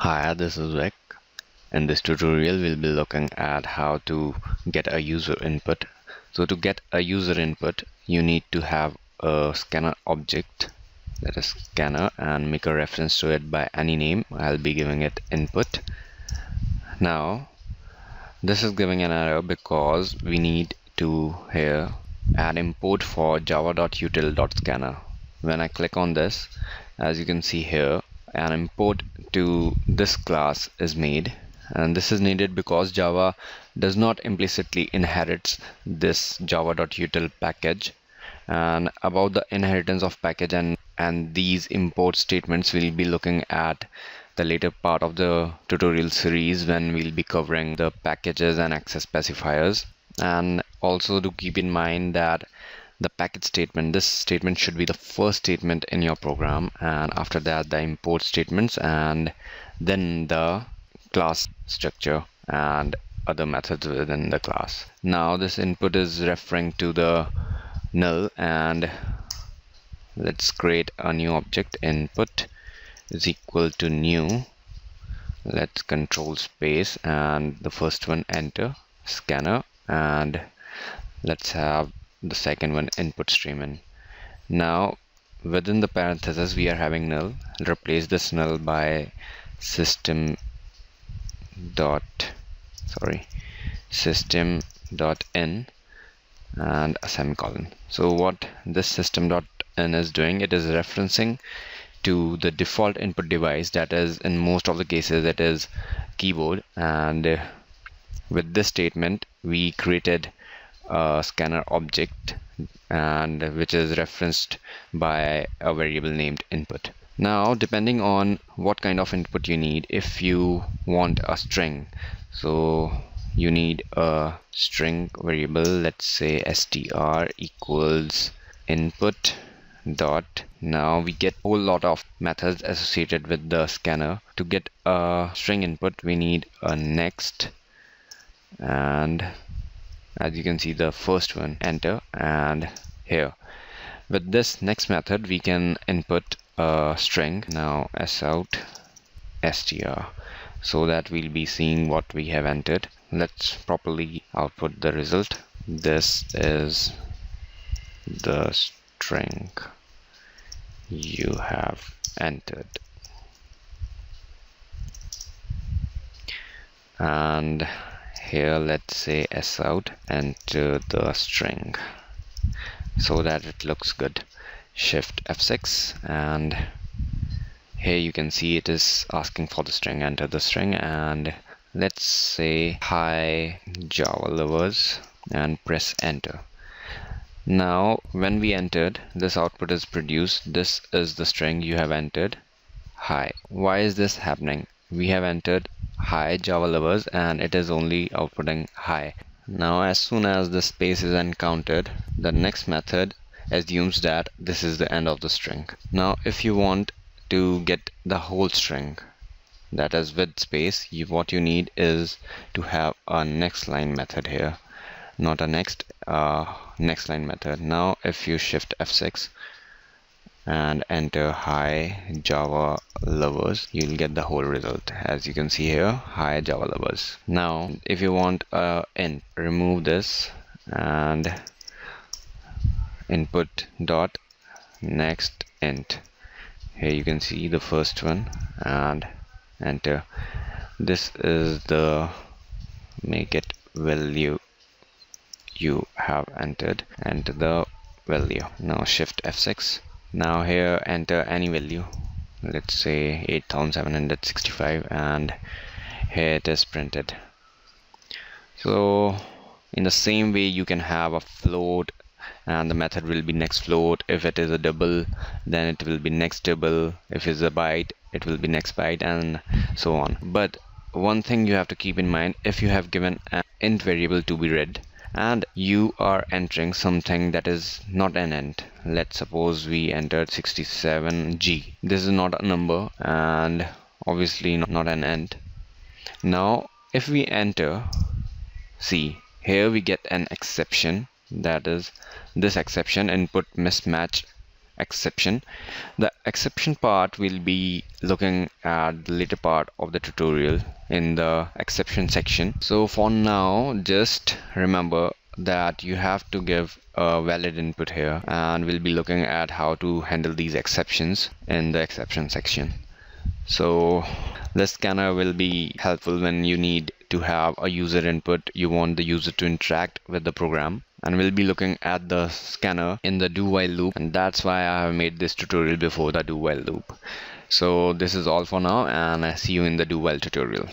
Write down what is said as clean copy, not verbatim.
Hi, this is Vic. In this tutorial, we'll be looking at how to get a user input. So to get a user input, you need to have a scanner object, that is scanner, and make a reference to it by any name. I'll be giving it input. Now, this is giving an error because we need to here add import for java.util.scanner. When I click on this, as you can see here, an import to this class is made, and this is needed because Java does not implicitly inherit this java.util package. And about the inheritance of package and these import statements, we'll be looking at the later part of the tutorial series when we'll be covering the packages and access specifiers. And also to keep in mind that the package statement, this statement should be the first statement in your program, and after that the import statements, and then the class structure and other methods within the class. Now this input is referring to the null, and let's create a new object. Input is equal to new, let's control space and the first one enter scanner, and let's have the second one input stream in. Now within the parentheses we are having null. Replace this null by system dot in and a semicolon. So what this system.in is doing, it is referencing to the default input device, that is in most of the cases it is keyboard, and with this statement we created a scanner object, and which is referenced by a variable named input. Now depending on what kind of input you need, if you want a string, so you need a string variable, let's say str equals input dot. Now we get a whole lot of methods associated with the scanner. To get a string input we need a next, and as you can see the first one enter, and here with this next method we can input a string. Now sout str, so that we'll be seeing what we have entered. Let's properly output the result. This is the string you have entered, and here let's say sout enter the string, so that it looks good. Shift F6, and here you can see it is asking for the string. Enter the string, and let's say hi Java lovers, and press enter. Now when we entered, this output is produced. This is the string you have entered, hi. Why is this happening? We have entered hi Java lovers and it is only outputting hi. Now as soon as the space is encountered, the next method assumes that this is the end of the string. Now if you want to get the whole string, that is with space, what you need is to have a next line method here, not a next line method. Now if you shift F6 and enter hi Java lovers, you'll get the whole result. As you can see here, hi Java lovers. Now if you want int, remove this and input dot next int. Here you can see the first one and enter. This is the make it value you have entered. Enter the value. Now shift F6. Now here enter any value, let's say 8765, and here it is printed. So in the same way you can have a float, and the method will be next float. If it is a double, then it will be next double. If it's a byte, it will be next byte, and so on. But one thing you have to keep in mind, if you have given an int variable to be read and you are entering something that is not an int, let's suppose we entered 67G. This is not a number and obviously not an int. Now if we enter, see here we get an exception, that is this exception, input mismatch exception. The exception part will be looking at the later part of the tutorial in the exception section. So for now, just remember that you have to give a valid input here, and we'll be looking at how to handle these exceptions in the exception section. So the scanner will be helpful when you need to have a user input. You want the user to interact with the program, and we'll be looking at the scanner in the do while loop, and that's why I have made this tutorial before the do while loop. So this is all for now, and I see you in the do while tutorial.